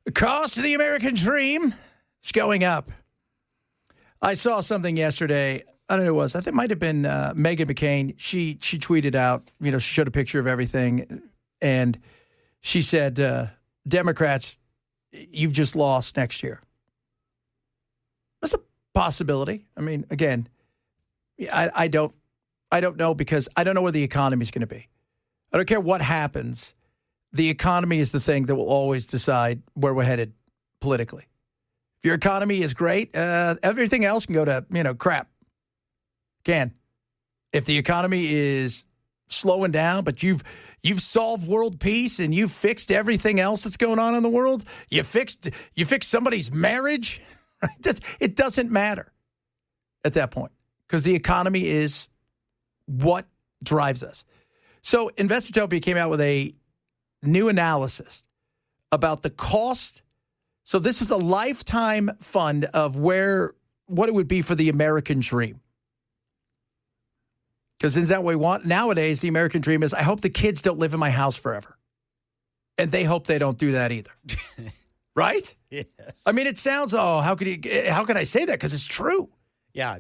The cost of the American dream is going up. I saw something yesterday. I don't know who it was. I think it might have been Meghan McCain. She tweeted out, she showed a picture of everything. And she said, Democrats, you've just lost next year. That's a possibility. I mean, again, I don't know because I don't know where the economy is going to be. I don't care what happens. The economy is the thing that will always decide where we're headed politically. If your economy is great, everything else can go to, crap. Can. If the economy is slowing down, but you've solved world peace and you've fixed everything else that's going on in the world, you fixed somebody's marriage, it doesn't matter at that point because the economy is what drives us. So Investotopia came out with a new analysis about the cost. So this is a lifetime fund of what it would be for the American dream. Because isn't that what we want? Nowadays, the American dream is, I hope the kids don't live in my house forever. And they hope they don't do that either. Right? Yes. I mean, it sounds, how can I say that? Because it's true. Yeah.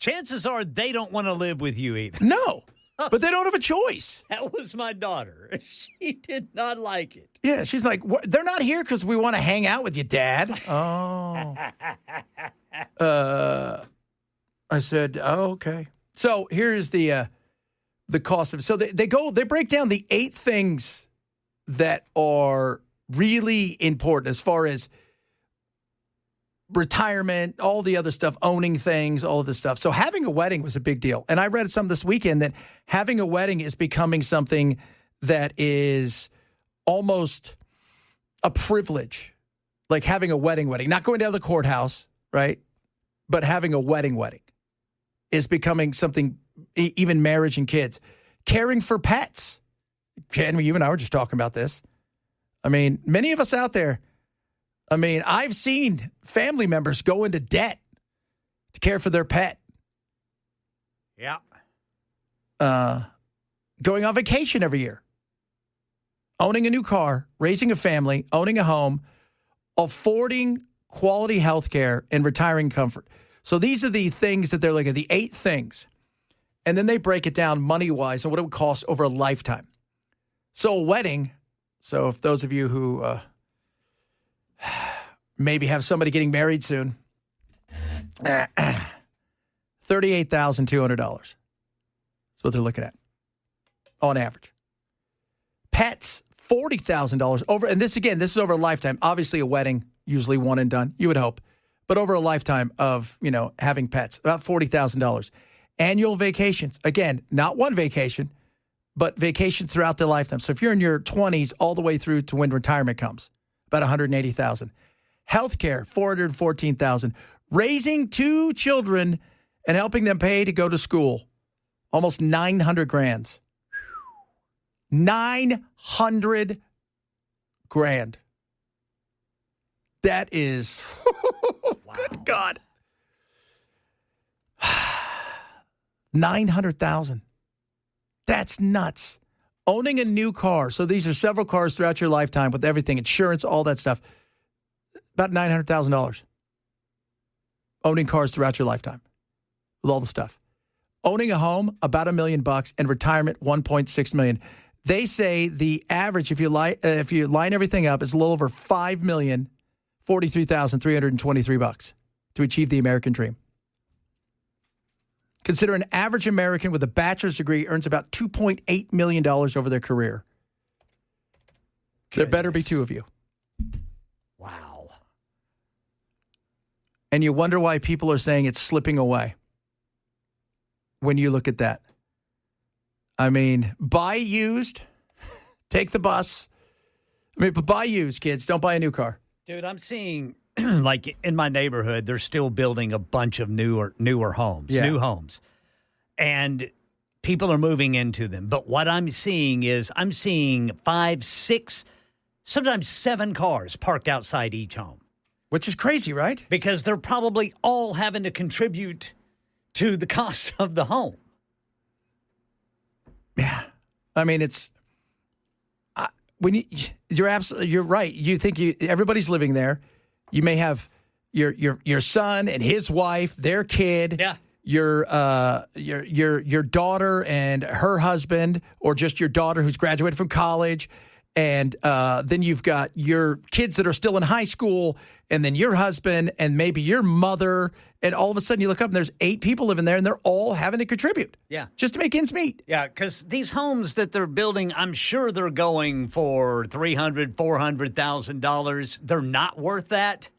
Chances are they don't want to live with you either. No. But they don't have a choice. That was my daughter. She did not like it. Yeah, she's like, they're not here because we want to hang out with you, Dad. Oh. I said, okay. So here's the cost of it. So they break down the 8 things that are really important as far as retirement, all the other stuff, owning things, all of this stuff. So having a wedding was a big deal. And I read some this weekend that having a wedding is becoming something that is almost a privilege. Like having a wedding, not going down to the courthouse, right? But having a wedding is becoming something, even marriage and kids. Caring for pets. Ken, you and I were just talking about this. I mean, many of us out there, I've seen family members go into debt to care for their pet. Yeah. Going on vacation every year. Owning a new car, raising a family, owning a home, affording quality health care, and retiring comfort. So these are the things that they're looking at, the 8 things. And then they break it down money-wise and what it would cost over a lifetime. So a wedding, so if those of you who maybe have somebody getting married soon, $38,200. That's what they're looking at on average. Pets, $40,000 over. And this is over a lifetime. Obviously a wedding, usually one and done, you would hope. But over a lifetime of, having pets, about $40,000. Annual vacations. Again, not one vacation, but vacations throughout their lifetime. So if you're in your 20s all the way through to when retirement comes, about $180,000. Healthcare, $414,000. Raising 2 children and helping them pay to go to school, almost $900,000. $900,000. That is, wow. Good God. 900,000. That's nuts. Owning a new car. So these are several cars throughout your lifetime with everything, insurance, all that stuff. About $900,000. Owning cars throughout your lifetime with all the stuff. Owning a home, about $1 million, and retirement, $1.6 million. They say the average, if you line everything up, is a little over $5,043,323 to achieve the American dream. Consider an average American with a bachelor's degree earns about $2.8 million over their career. Goodness. There better be 2 of you. Wow. And you wonder why people are saying it's slipping away when you look at that. Buy used, take the bus. But buy used, kids. Don't buy a new car. Dude, I'm seeing, like in my neighborhood, they're still building a bunch of newer homes, new homes. And people are moving into them. But what I'm seeing is 5, 6, sometimes 7 cars parked outside each home. Which is crazy, right? Because they're probably all having to contribute to the cost of the home. Yeah. you're right. You think everybody's living there. You may have your son and his wife, their kid. Yeah. Your daughter and her husband, or just your daughter who's graduated from college, and then you've got your kids that are still in high school, and then your husband, and maybe your mother, and all of a sudden you look up and there's 8 people living there, and they're all having to contribute, just to make ends meet. Yeah, because these homes that they're building, I'm sure they're going for $300,000, $400,000. They're not worth that,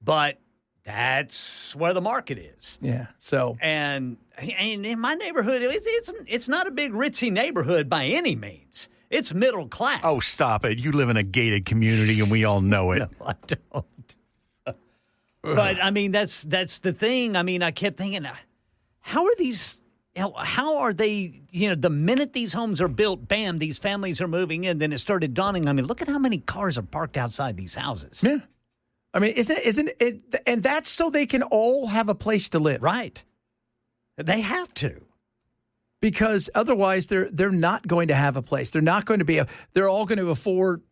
but that's where the market is. Yeah. So and in my neighborhood, it's not a big ritzy neighborhood by any means. It's middle class. Oh, stop it! You live in a gated community, and we all know it. No, I don't. But I mean, that's the thing. I mean, I kept thinking, how are these? How are they? The minute these homes are built, bam, these families are moving in. Then it started dawning on me. Look at how many cars are parked outside these houses. Yeah. I mean, isn't it? And that's so they can all have a place to live. Right. They have to. Because otherwise they're not going to have a place. They're not going to be they're all going to afford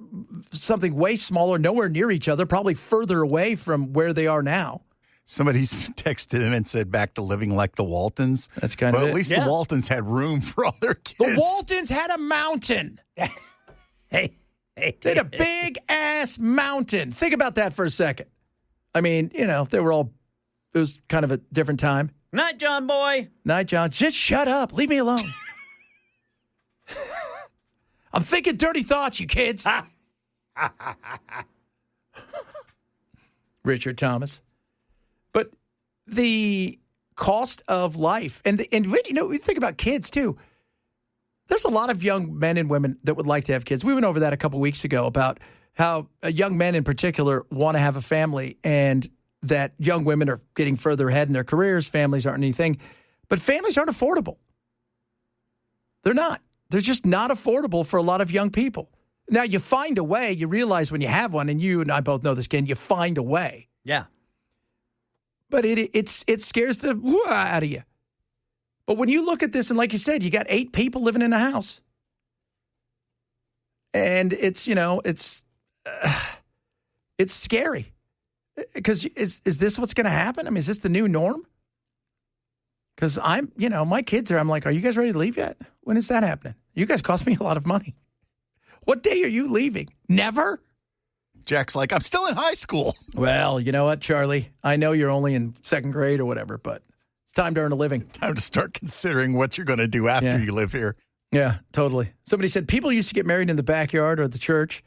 something way smaller, nowhere near each other, probably further away from where they are now. Somebody texted in and said back to living like the Waltons. That's kind of it. At least the Waltons had room for all their kids. The Waltons had a mountain. Hey. They had a big-ass mountain. Think about that for a second. I mean, it was kind of a different time. Night, John boy. Night, John. Just shut up. Leave me alone. I'm thinking dirty thoughts, you kids. Richard Thomas. But the cost of life, and we think about kids, too. There's a lot of young men and women that would like to have kids. We went over that a couple weeks ago about how young men in particular want to have a family, and that young women are getting further ahead in their careers. Families aren't anything. But families aren't affordable. They're not. They're just not affordable for a lot of young people. Now, you find a way. You realize when you have one, and you and I both know this, Ken, you find a way. Yeah. But it scares the woo out of you. But when you look at this, and like you said, you got 8 people living in a house. And it's scary. Because is this what's going to happen? I mean, is this the new norm? Because my kids I'm like, are you guys ready to leave yet? When is that happening? You guys cost me a lot of money. What day are you leaving? Never? Jack's like, I'm still in high school. Well, you know what, Charlie? I know you're only in 2nd grade or whatever, but it's time to earn a living. Time to start considering what you're going to do after you live here. Yeah, totally. Somebody said people used to get married in the backyard or the church.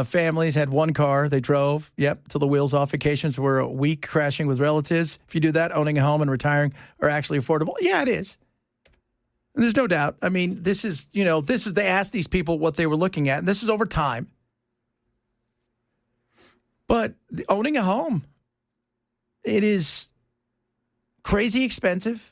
Families had one car. They drove, till the wheels off. Vacations were a week crashing with relatives. If you do that, owning a home and retiring are actually affordable. Yeah, it is. And there's no doubt. I mean, they asked these people what they were looking at, and this is over time. But owning a home, it is crazy expensive,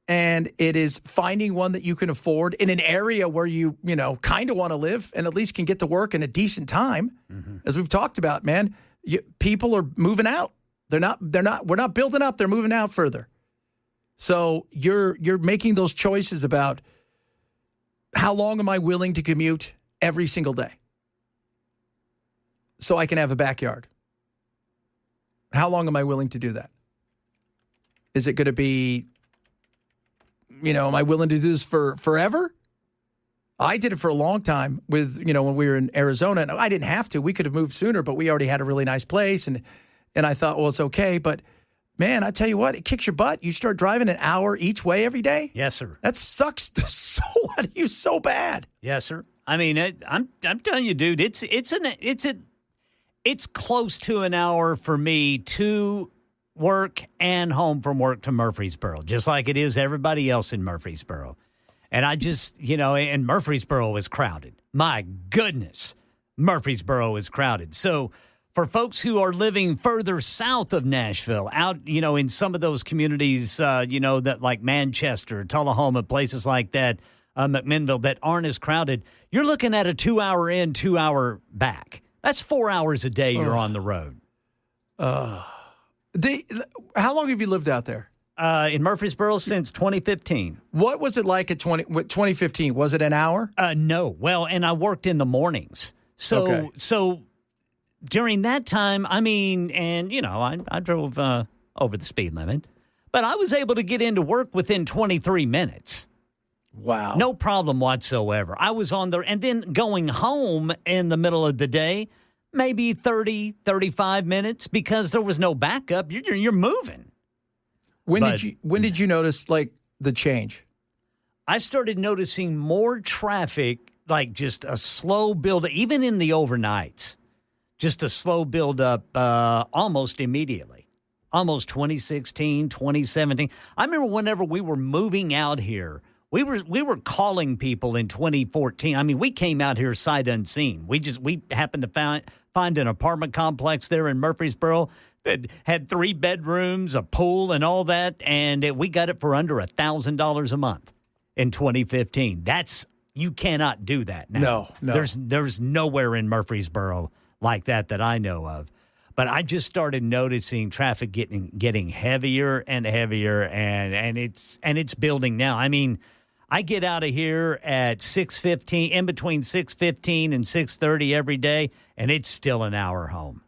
and it is finding one that you can afford in an area where you kind of want to live and at least can get to work in a decent time. Mm-hmm. As we've talked about, man, people are moving out. We're not building up. They're moving out further. So you're making those choices about how long am I willing to commute every single day so I can have a backyard? How long am I willing to do that? Is it going to be, am I willing to do this for forever? I did it for a long time with, when we were in Arizona, and I didn't have to. We could have moved sooner, but we already had a really nice place, and I thought, well, it's okay. But, man, I tell you what, it kicks your butt. You start driving an hour each way every day. Yes, sir. That sucks the soul out of you so bad. Yes, sir. I mean, I'm telling you, dude, it's close to an hour for me to work and home from work to Murfreesboro, just like it is everybody else in Murfreesboro. And I just, and Murfreesboro is crowded. My goodness, Murfreesboro is crowded. So for folks who are living further south of Nashville, out, in some of those communities, that like Manchester, Tullahoma, places like that, McMinnville, that aren't as crowded, you're looking at a 2-hour in, 2-hour back. That's 4 hours a day you're on the road. How long have you lived out there? in Murfreesboro since 2015. What was it like at 2015? Was it an hour? No. Well, and I worked in the mornings. So during that time, I mean, and, you know, I drove over the speed limit, but I was able to get into work within 23 minutes. Wow. No problem whatsoever. I was on there, and then going home in the middle of the day, maybe 30, 35 minutes because there was no backup. You're moving. When did you notice, like, the change? I started noticing more traffic, like just a slow build, even in the overnights, just a slow build up almost immediately, almost 2016, 2017. I remember whenever we were moving out here, we were calling people in 2014. I mean, we came out here sight unseen. We happened to find an apartment complex there in Murfreesboro that had 3 bedrooms, a pool, and all that, and we got it for under $1,000 a month in 2015. You cannot do that now. No. There's nowhere in Murfreesboro like that I know of. But I just started noticing traffic getting heavier and heavier, and it's building now. I mean, I get out of here at 6:15, in between 6:15 and 6:30 every day, and it's still an hour home.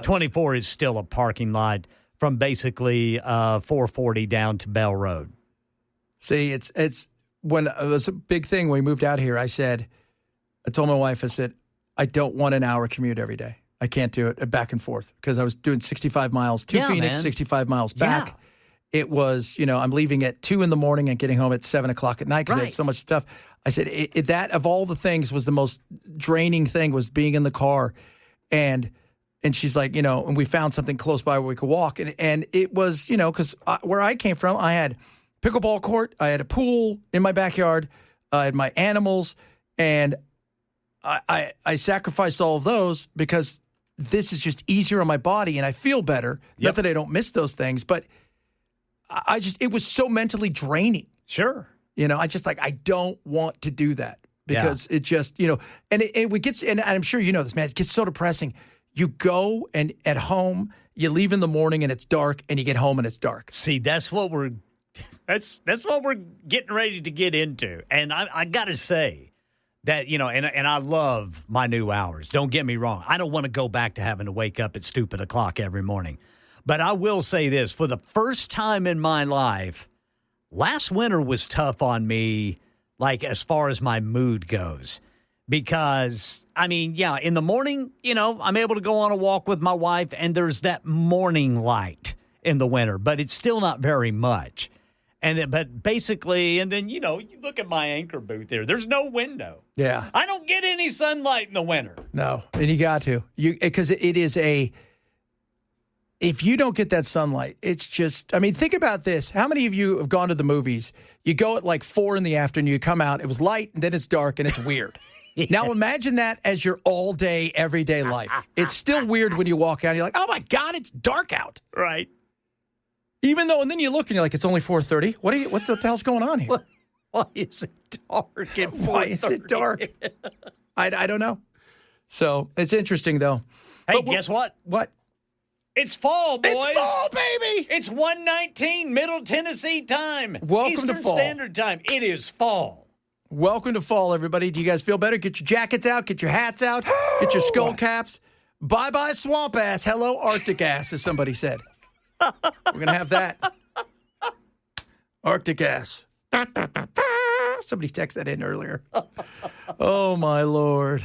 24 is still a parking lot from basically 440 down to Bell Road. See, it's when it was a big thing when we moved out here. I told my wife, I said, I don't want an hour commute every day. I can't do it back and forth because I was doing 65 miles to Phoenix, man. 65 miles back. Yeah. It was, I'm leaving at 2 in the morning and getting home at 7 o'clock at night because I had so much stuff. I said, that of all the things was the most draining thing was being in the car. And she's like, and we found something close by where we could walk. And it was, because where I came from, I had pickleball court, I had a pool in my backyard, I had my animals, and I sacrificed all of those because this is just easier on my body and I feel better. Yep. Not that I don't miss those things, but it was so mentally draining. Sure. I don't want to do that because it just, and it gets, and I'm sure you know this, man, it gets so depressing. You go and at home, you leave in the morning and it's dark and you get home and it's dark. See, that's what we're getting ready to get into. And I got to say that, and I love my new hours. Don't get me wrong. I don't want to go back to having to wake up at stupid o'clock every morning. But I will say this, for the first time in my life, last winter was tough on me, like as far as my mood goes. Because, in the morning, I'm able to go on a walk with my wife, and there's that morning light in the winter, but it's still not very much. But basically, and then, you look at my anchor booth there. There's no window. Yeah. I don't get any sunlight in the winter. No, and you got to. Because it is if you don't get that sunlight, it's just, think about this. How many of you have gone to the movies? You go at like 4 in the afternoon, you come out, it was light, and then it's dark, and it's weird. Yeah. Now imagine that as your all-day, everyday life. It's still weird when you walk out, and you're like, oh my God, it's dark out. Right. Even though, and then you look, and you're like, it's only 4:30? What the hell's going on here? Why is it dark at 4:30? Why is it dark? I don't know. So, it's interesting, though. Hey, guess what? What? It's fall, boys. It's fall, baby. It's 1:19 Middle Tennessee time. Welcome Eastern to fall. Standard Time. It is fall. Welcome to fall, everybody. Do you guys feel better? Get your jackets out. Get your hats out. Get your skull caps. Bye-bye swamp ass. Hello Arctic ass, as somebody said. We're going to have that. Arctic ass. Somebody texted that in earlier. Oh, my Lord.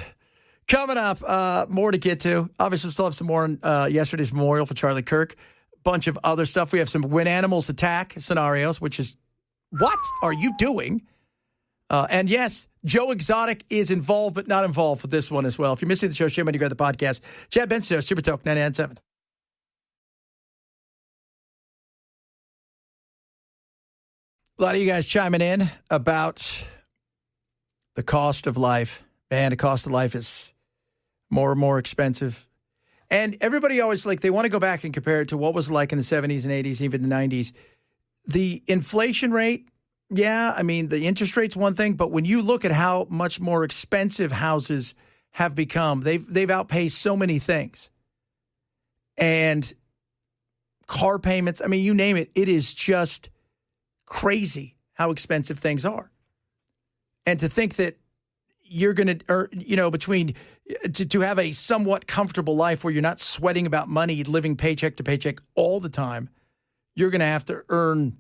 Coming up, more to get to. Obviously, we'll still have some more on yesterday's memorial for Charlie Kirk. Bunch of other stuff. We have some when animals attack scenarios, which is, what are you doing? And yes, Joe Exotic is involved, but not involved with this one as well. If you're missing the show, shame on you, grab the podcast. Chad Benson, Super Talk 99.7. A lot of you guys chiming in about the cost of life. Man, the cost of life is more and more expensive. And everybody always, they want to go back and compare it to what was like in the 70s and 80s, even the 90s. The inflation rate, the interest rate's one thing, but when you look at how much more expensive houses have become, they've outpaced so many things. And car payments. I mean, you name it. It is just crazy how expensive things are. And to think that you're going to earn, to have a somewhat comfortable life where you're not sweating about money, living paycheck to paycheck all the time, you're going to have to earn,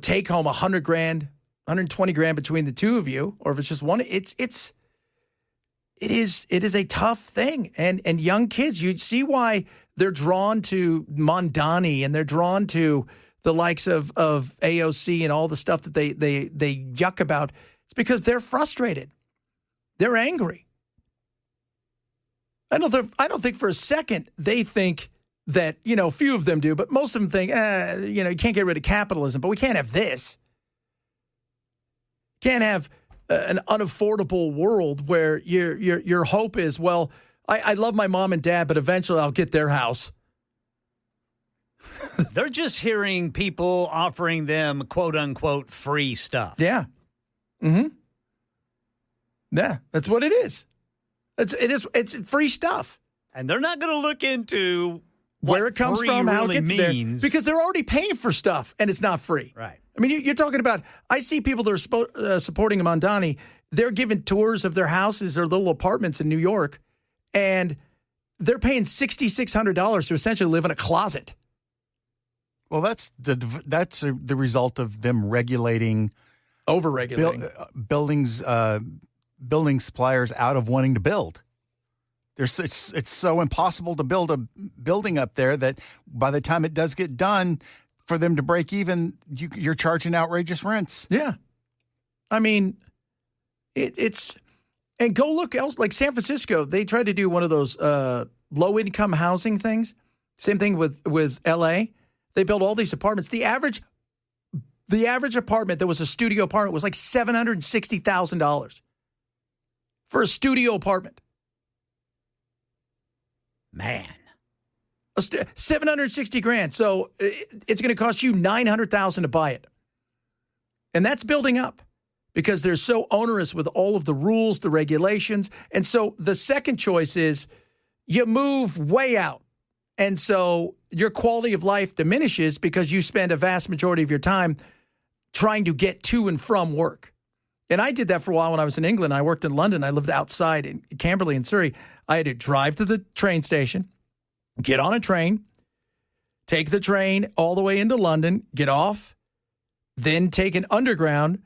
take home $100,000, $120,000 between the two of you, or if it's just one, it is a tough thing. And young kids, you see why they're drawn to Mondani and they're drawn to the likes of AOC and all the stuff that they yuck about. It's because they're frustrated. They're angry. I don't think for a second they think that, few of them do, but most of them think, you can't get rid of capitalism, but we can't have this. Can't have an unaffordable world where your hope is, well, I love my mom and dad, but eventually I'll get their house. They're just hearing people offering them quote unquote free stuff. Yeah. Mm-hmm. Yeah, that's what it is. It's free stuff. And they're not going to look into where it comes from, how it gets means. there, because they're already paying for stuff and it's not free. Right. I mean, you're talking about, I see people that are supporting Mondani. They're giving tours of their houses or little apartments in New York, and they're paying $6,600 to essentially live in a closet. Well, that's the result of them regulating, over-regulating building suppliers out of wanting to build. It's so impossible to build a building up there that by the time it does get done, for them to break even, you're charging outrageous rents. Yeah, I mean, it's and go look else like San Francisco. They tried to do one of those low income housing things. Same thing with L.A. They built all these apartments. The average apartment that was a studio apartment was like $760,000 for a studio apartment. Man. $760,000. So it's going to cost you $900,000 to buy it. And that's building up because they're so onerous with all of the rules, the regulations. And so the second choice is you move way out. And so your quality of life diminishes because you spend a vast majority of your time trying to get to and from work. And I did that for a while when I was in England. I worked in London. I lived outside in Camberley and Surrey. I had to drive to the train station, get on a train, take the train all the way into London, get off, then take an underground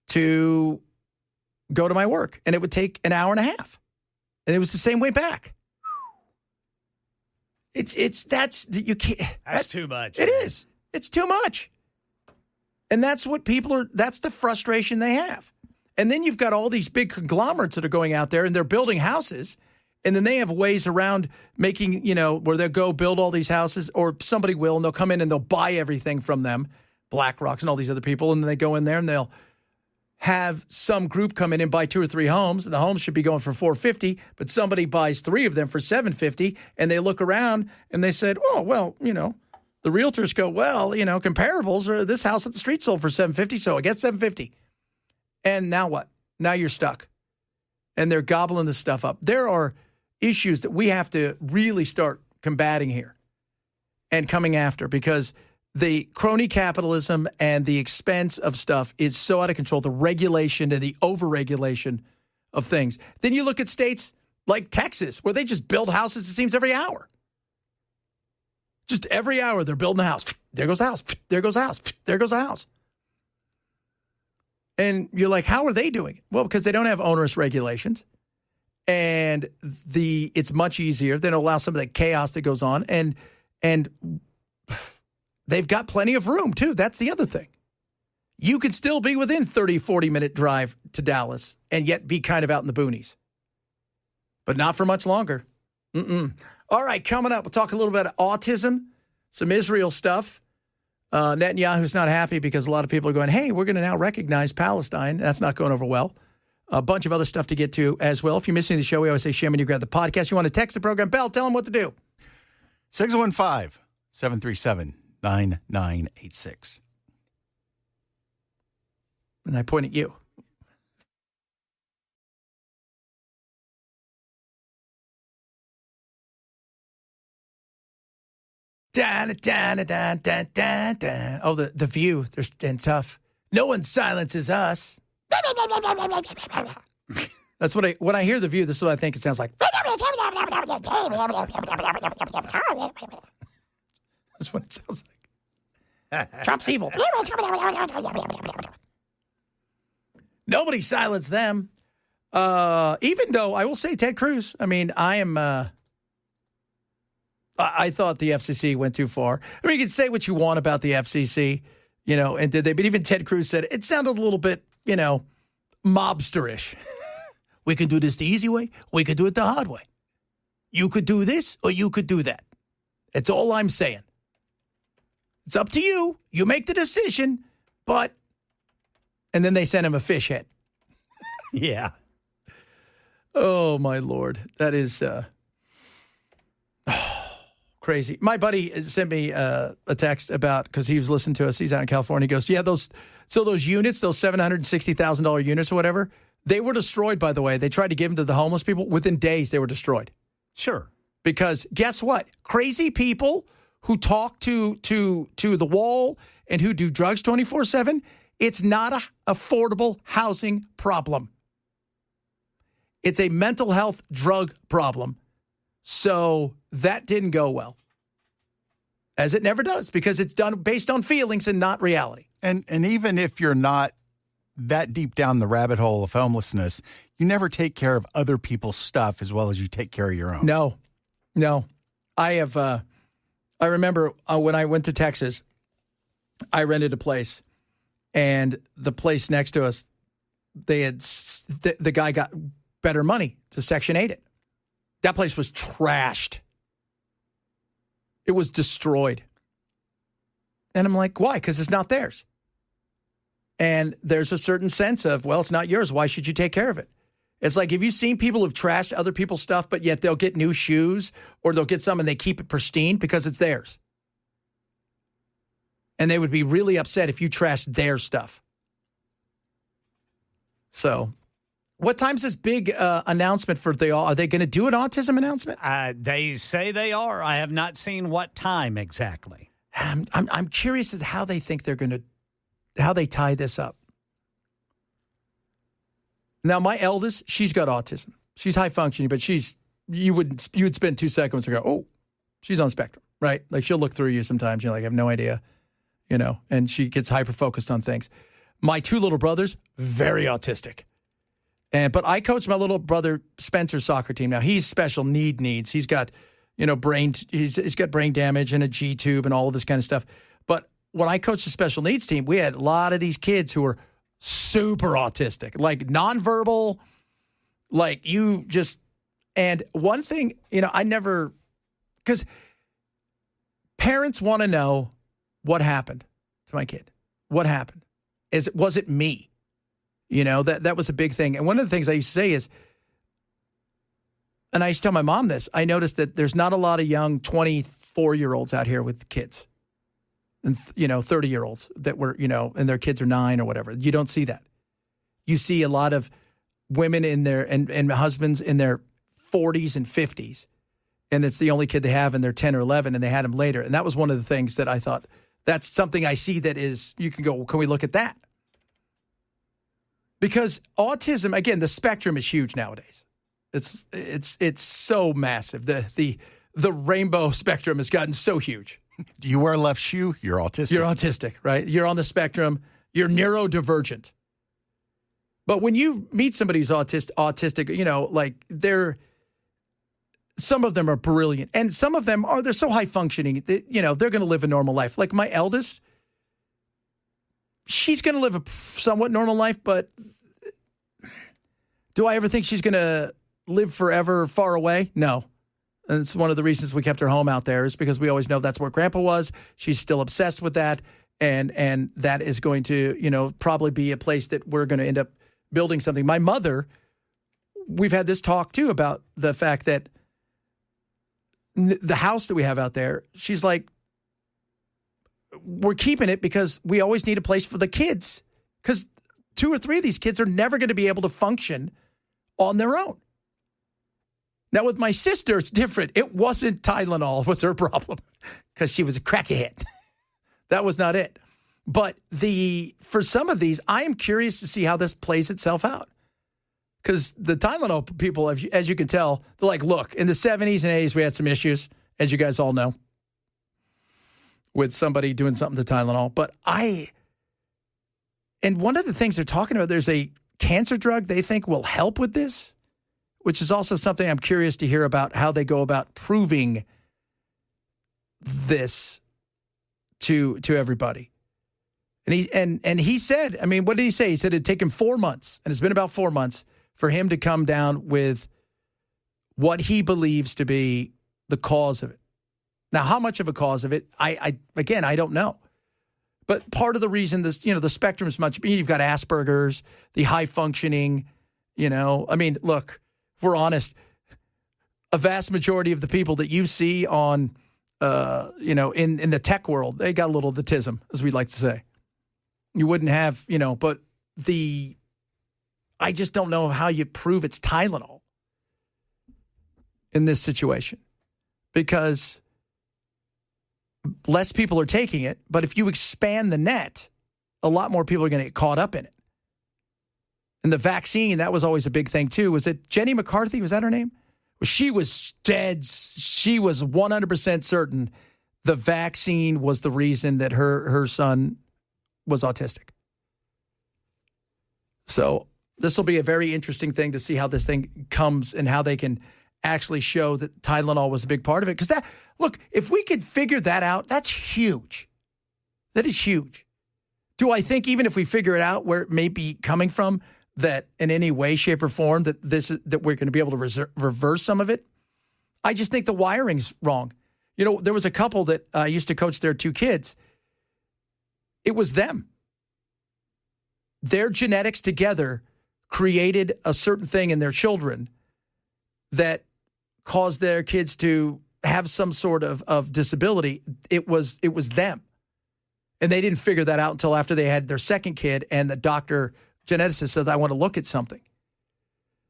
to go to my work. And it would take an hour and a half. And it was the same way back. That's too much. It is. It's too much. And that's what that's the frustration they have. And then you've got all these big conglomerates that are going out there and they're building houses. And then they have ways around making, where they'll go build all these houses, or somebody will, and they'll come in and they'll buy everything from them, BlackRock and all these other people. And then they go in there and they'll have some group come in and buy 2 or 3 homes. And the homes should be going for $450,000, but somebody buys 3 of them for $750,000. And they look around and they said, oh, well, the realtors go, well, comparables are this house at the street sold for $750,000. So I guess $750,000. And now what? Now you're stuck. And they're gobbling this stuff up. There are issues that we have to really start combating here and coming after, because the crony capitalism and the expense of stuff is so out of control, the regulation and the over-regulation of things. Then you look at states like Texas, where they just build houses, it seems, every hour. Just every hour they're building a house. There goes a house. There goes a house. There goes a house. And you're like, how are they doing it? Well, because they don't have onerous regulations. And it's much easier. They don't allow some of the chaos that goes on. And they've got plenty of room, too. That's the other thing. You could still be within 30, 40-minute drive to Dallas and yet be kind of out in the boonies. But not for much longer. All right, coming up, we'll talk a little bit about autism, some Israel stuff. Netanyahu's not happy because a lot of people are going, hey, we're going to now recognize Palestine. That's not going over well. A bunch of other stuff to get to as well. If you're missing the show, we always say, shame when you grab the podcast. You want to text the program, Bell, tell them what to do. 615-737-9986. And I point at you. Oh, the View. They're staying tough. No one silences us. That's what when I hear the View. This is what I think it sounds like. That's what it sounds like. Trump's evil. Nobody silenced them. Even though I will say Ted Cruz. I mean, I thought the FCC went too far. I mean, you can say what you want about the FCC, and did they? But even Ted Cruz said it sounded a little bit, mobsterish. We can do this the easy way. We could do it the hard way. You could do this or you could do that. That's all I'm saying. It's up to you. You make the decision, but... And then they sent him a fish head. Yeah. Oh, my Lord. That is crazy. My buddy sent me a text about, because he was listening to us. He's out in California. He goes, yeah, those units, those $760,000 units or whatever, they were destroyed, by the way. They tried to give them to the homeless people. Within days, they were destroyed. Sure. Because guess what? Crazy people who talk to the wall and who do drugs 24/7, it's not an affordable housing problem. It's a mental health drug problem. So that didn't go well. As it never does, because it's done based on feelings and not reality. And even if you're not that deep down the rabbit hole of homelessness, you never take care of other people's stuff as well as you take care of your own. No. I remember when I went to Texas, I rented a place, and the place next to us, they had the guy got better money to Section 8 it. That place was trashed. It was destroyed. And I'm like, why? Because it's not theirs. And there's a certain sense of, well, it's not yours. Why should you take care of it? It's like, have you seen people who've trashed other people's stuff, but yet they'll get new shoes or they'll get some and they keep it pristine because it's theirs? And they would be really upset if you trashed their stuff. So, what time's this big announcement for are they going to do an autism announcement? They say they are. I have not seen what time exactly. I'm curious as to how they think how they tie this up. Now, my eldest, she's got autism. She's high functioning, but you would spend 2 seconds and go, oh, she's on spectrum, right? Like she'll look through you sometimes. You're like, I have no idea, and she gets hyper focused on things. My 2 little brothers, very autistic. But I coach my little brother Spencer's soccer team now. He's special needs. He's got, he's got brain damage and a G tube and all of this kind of stuff. But when I coached the special needs team, we had a lot of these kids who were super autistic, like nonverbal, like and one thing, because parents want to know what happened to my kid. What happened? Was it me? That was a big thing. And one of the things I used to say is, and I used to tell my mom this, I noticed that there's not a lot of young 24-year-olds out here with kids. And 30-year-olds that were, and their kids are 9 or whatever. You don't see that. You see a lot of women in their and husbands in their 40s and 50s, and it's the only kid they have, and they're 10 or 11, and they had him later. And that was one of the things that I thought, that's something I see that is, you can go, well, can we look at that? Because autism, again, the spectrum is huge nowadays. It's so massive. The rainbow spectrum has gotten so huge. Do you wear a left shoe? You're autistic. You're autistic, right? You're on the spectrum. You're neurodivergent. But when you meet somebody who's autistic, like some of them are brilliant. And some of them they're so high functioning, that, they're going to live a normal life. Like my eldest, she's going to live a somewhat normal life, but do I ever think she's going to live forever far away? No. And it's one of the reasons we kept her home out there is because we always know that's where Grandpa was. She's still obsessed with that. And that is going to, probably be a place that we're going to end up building something. My mother, we've had this talk too about the fact that the house that we have out there, she's like, we're keeping it because we always need a place for the kids. Because 2 or 3 of these kids are never going to be able to function on their own. Now, with my sister, it's different. It wasn't Tylenol was her problem because she was a crackhead. That was not it. But for some of these, I am curious to see how this plays itself out. Because the Tylenol people, as you can tell, they're like, look, in the 70s and 80s, we had some issues, as you guys all know, with somebody doing something to Tylenol. But and one of the things they're talking about, there's a cancer drug they think will help with this, which is also something I'm curious to hear about how they go about proving this to everybody. And he said, I mean, what did he say? He said it'd take him 4 months, and it's been about 4 months for him to come down with what he believes to be the cause of it. Now, how much of a cause of it, I don't know. But part of the reason the spectrum is much, you've got Asperger's, the high functioning, I mean, look, if we're honest, a vast majority of the people that you see on, in the tech world, they got a little of the tism, as we like to say. You wouldn't have, but I just don't know how you prove it's Tylenol in this situation, because less people are taking it. But if you expand the net, a lot more people are going to get caught up in it. And the vaccine, that was always a big thing too. Was it Jenny McCarthy? Was that her name? She was dead. She was 100% certain the vaccine was the reason that her son was autistic. So this will be a very interesting thing to see how this thing comes and how they can actually show that Tylenol was a big part of it. Because look, if we could figure that out, that's huge. That is huge. Do I think even if we figure it out where it may be coming from, that in any way, shape, or form that we're going to be able to reverse some of it? I just think the wiring's wrong. There was a couple that I used to coach their 2 kids. It was them. Their genetics together created a certain thing in their children that caused their kids to have some sort of disability. It was them. And they didn't figure that out until after they had their second kid, and the doctor geneticist said, I want to look at something.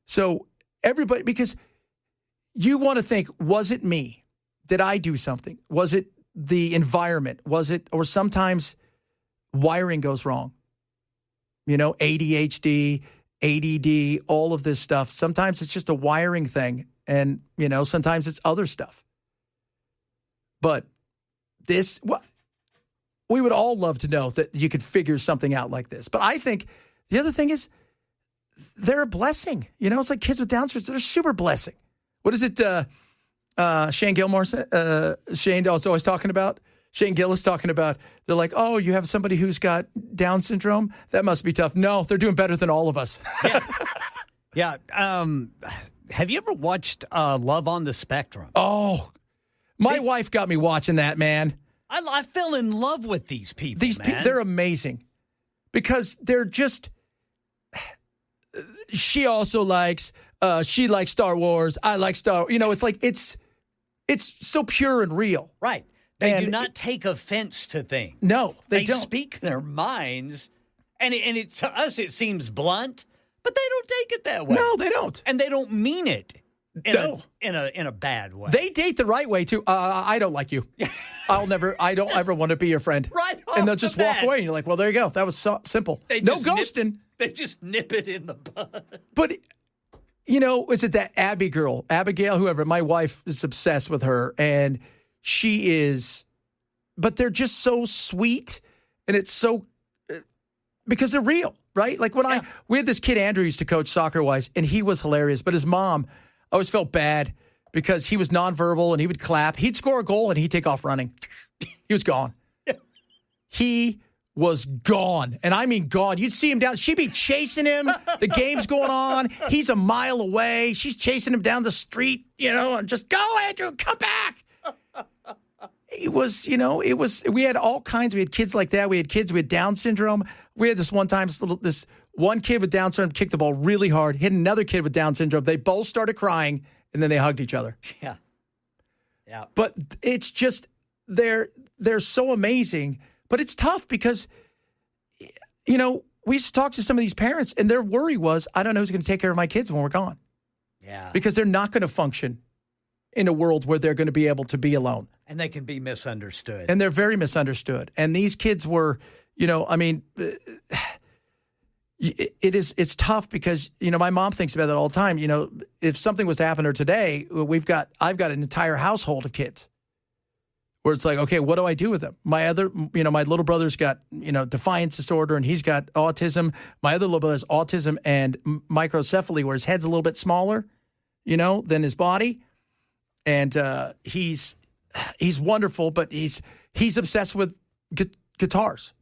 So everybody, because you want to think, was it me? Did I do something? Was it the environment? Was it, or sometimes wiring goes wrong? ADHD, ADD, all of this stuff. Sometimes it's just a wiring thing. And, sometimes it's other stuff. But we would all love to know that you could figure something out like this. But I think the other thing is they're a blessing. It's like kids with Down syndrome. They're a super blessing. What is it Shane Gilmore said? Shane was always talking about? Shane Gillis talking about, they're like, oh, you have somebody who's got Down syndrome? That must be tough. No, they're doing better than all of us. Yeah. Have you ever watched Love on the Spectrum? Oh, my wife got me watching that, man. I fell in love with these people, man. They're amazing because they're just, she also likes, she likes Star Wars. I like Star Wars. It's like, it's so pure and real. Right. They do not take offense to things. No, they don't. They speak their minds, and to us it seems blunt, but they don't take it that way. No, they don't, and they don't mean it in a bad way. They date the right way too. I don't like you. I don't ever want to be your friend. Right, and they'll just walk away, and you're like, well, there you go. That was so simple. No ghosting. They just nip it in the bud. But is it that Abigail, whoever? My wife is obsessed with her, and she is, but they're just so sweet, and it's so, because they're real, right? Like we had this kid, Andrew, used to coach soccer-wise, and he was hilarious, but his mom, I always felt bad because he was nonverbal, and he would clap. He'd score a goal, and he'd take off running. He was gone. He was gone, and I mean gone. You'd see him down. She'd be chasing him. The game's going on. He's a mile away. She's chasing him down the street, and just, go, Andrew, come back. It was, we had all kinds. We had kids like that. We had kids with Down syndrome. We had this one time, this one kid with Down syndrome kicked the ball really hard, hit another kid with Down syndrome. They both started crying, and then they hugged each other. Yeah. But it's just, they're so amazing. But it's tough because, we used to talk to some of these parents, and their worry was, I don't know who's going to take care of my kids when we're gone. Yeah. Because they're not going to function in a world where they're going to be able to be alone. And they can be misunderstood. And they're very misunderstood. And these kids were, it's tough because, my mom thinks about that all the time. If something was to happen to her today, I've got an entire household of kids where it's like, okay, what do I do with them? My little brother's got, defiance disorder and he's got autism. My other little brother has autism and microcephaly where his head's a little bit smaller, than his body. And he's wonderful, but he's obsessed with guitars.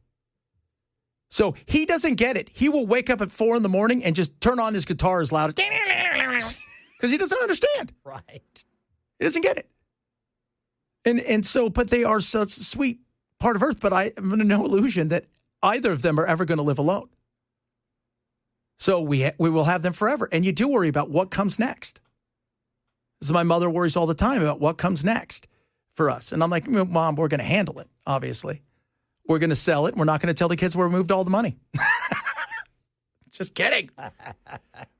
So he doesn't get it. He will wake up at 4 a.m. and just turn on his guitar as loud as because he doesn't understand. Right. He doesn't get it. And so, but they are such a sweet part of Earth. But I am under no illusion that either of them are ever going to live alone. So we will have them forever. And you do worry about what comes next. So my mother worries all the time about what comes next for us. And I'm like, Mom, we're going to handle it, obviously. We're going to sell it. We're not going to tell the kids where we moved all the money. Just kidding.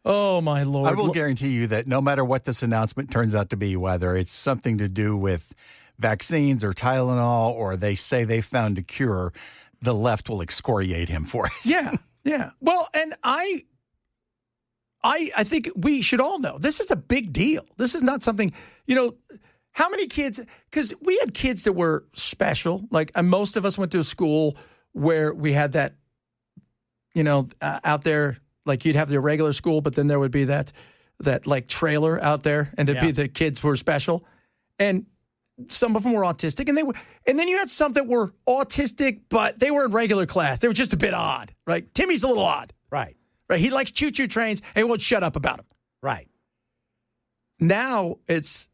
Oh, my Lord. I will guarantee you that no matter what this announcement turns out to be, whether it's something to do with vaccines or Tylenol or they say they found a cure, the left will excoriate him for it. Yeah. Well, and I think we should all know this is a big deal. This is not something, how many kids, because we had kids that were special. Like most of us went to a school where we had that, out there, like you'd have the regular school, but then there would be that like trailer out there and it'd be the kids who were special. And some of them were autistic and then you had some that were autistic, but they were in regular class. They were just a bit odd, right? Timmy's a little odd. Right. He likes choo-choo trains and he won't shut up about them. Right. Now it's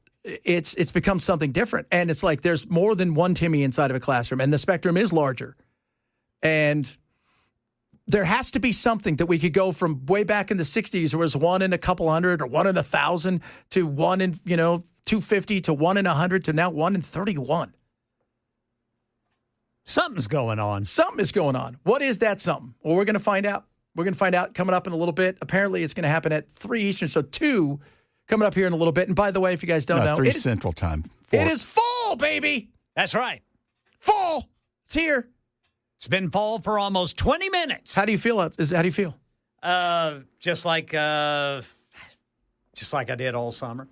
become something different. And it's like there's more than one Timmy inside of a classroom and the spectrum is larger. And there has to be something that we could go from way back in the 60s where it was 1 in a couple hundred or 1 in 1,000 to 1 in, 250 to 1 in 100 to now 1 in 31. Something's going on. Something is going on. What is that something? Well, we're going to find out. We're going to find out coming up in a little bit. Apparently, it's going to happen at 3 Eastern, so 2 coming up here in a little bit. And by the way, if you guys don't know, 3 Central Time. 4. It is fall, baby. That's right. Fall. It's here. It's been fall for almost 20 minutes. How do you feel? How do you feel? Just like I did all summer.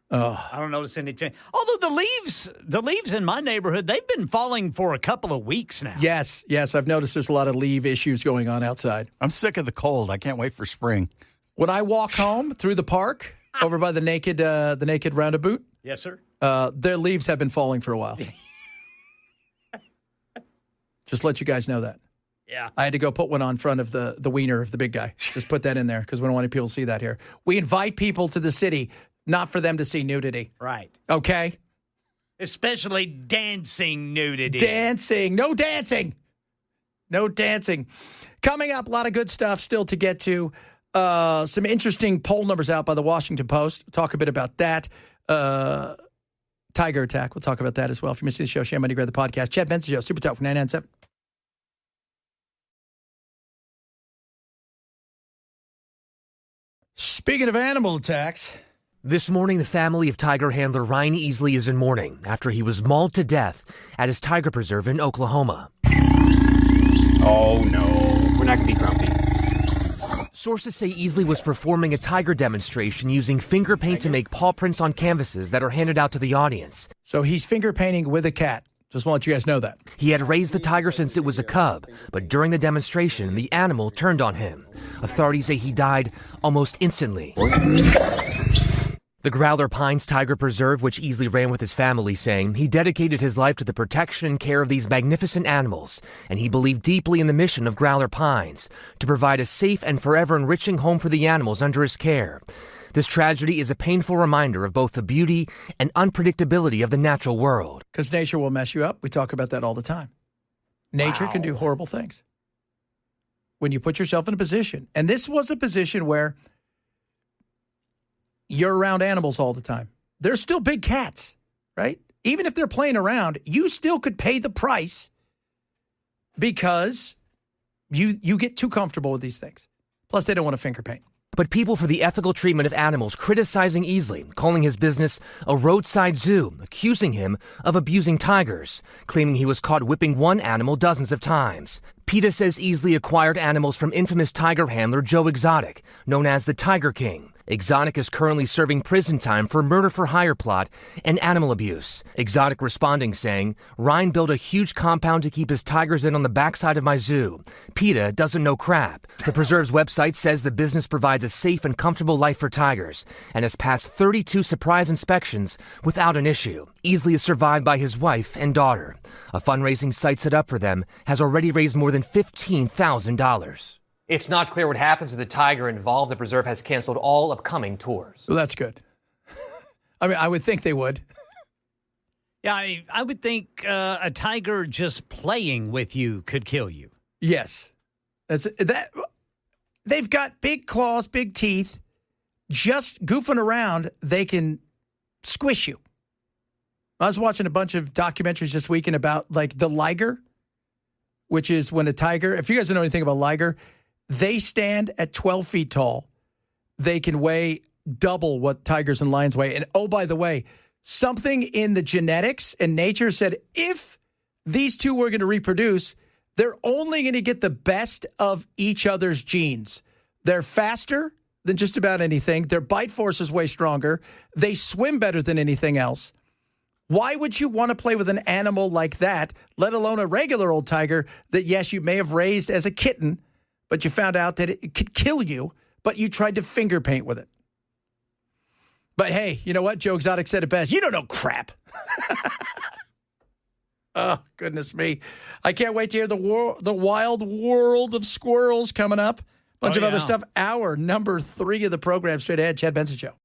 I don't notice any change. Although the leaves in my neighborhood, they've been falling for a couple of weeks now. Yes. I've noticed there's a lot of leaf issues going on outside. I'm sick of the cold. I can't wait for spring. When I walked home through the park over by the naked roundabout. Yes, sir. Their leaves have been falling for a while. Just let you guys know that. Yeah. I had to go put one on front of the wiener of the big guy. Just put that in there because we don't want people to see that here. We invite people to the city, not for them to see nudity. Right. Okay? Especially dancing nudity. Dancing. No dancing. No dancing. Coming up, a lot of good stuff still to get to. Some interesting poll numbers out by the Washington Post. We'll talk a bit about that. Tiger attack. We'll talk about that as well. If you're missing the show, share money, grab the podcast. Chad Benson Show, Super Talk 997. Speaking of animal attacks. This morning, the family of Tiger handler Ryan Easley is in mourning after he was mauled to death at his tiger preserve in Oklahoma. Oh, no. We're not going to be grumpy. Sources say Easley was performing a tiger demonstration using finger paint to make paw prints on canvases that are handed out to the audience. So he's finger painting with a cat. Just want to let you guys know that. He had raised the tiger since it was a cub, but during the demonstration, the animal turned on him. Authorities say he died almost instantly. The Growler Pines Tiger Preserve, which Easley ran with his family, saying he dedicated his life to the protection and care of these magnificent animals, and he believed deeply in the mission of Growler Pines to provide a safe and forever enriching home for the animals under his care. This tragedy is a painful reminder of both the beauty and unpredictability of the natural world. Because nature will mess you up. We talk about that all the time. Nature can do horrible things when you put yourself in a position. And this was a position where you're around animals all the time. They're still big cats, right? Even if they're playing around, you still could pay the price because you get too comfortable with these things. Plus, they don't want to finger paint. But people for the ethical treatment of animals criticizing Easley, calling his business a roadside zoo, accusing him of abusing tigers, claiming he was caught whipping one animal dozens of times. PETA says Easley acquired animals from infamous tiger handler Joe Exotic, known as the Tiger King. Exotic is currently serving prison time for murder-for-hire plot and animal abuse. Exotic responding saying, Ryan built a huge compound to keep his tigers in on the backside of my zoo. PETA doesn't know crap. The preserve's website says the business provides a safe and comfortable life for tigers and has passed 32 surprise inspections without an issue. Easley is survived by his wife and daughter. A fundraising site set up for them has already raised more than $15,000. It's not clear what happens to the tiger involved. The preserve has canceled all upcoming tours. Well, that's good. I mean, I would think they would. Yeah, I would think a tiger just playing with you could kill you. Yes. That. They've got big claws, big teeth. Just goofing around, they can squish you. I was watching a bunch of documentaries this weekend about, like, the liger, which is when a tiger, if you guys don't know anything about liger, they stand at 12 feet tall. They can weigh double what tigers and lions weigh. And, oh, by the way, something in the genetics and nature said if these two were going to reproduce, they're only going to get the best of each other's genes. They're faster than just about anything. Their bite force is way stronger. They swim better than anything else. Why would you want to play with an animal like that, let alone a regular old tiger that, yes, you may have raised as a kitten, but you found out that it could kill you, but you tried to finger paint with it? But hey, you know what? Joe Exotic said it best. You don't know crap. Oh, goodness me. I can't wait to hear the wild world of squirrels coming up. Bunch of other stuff. Hour number 3 of the program straight ahead. Chad Benson Show.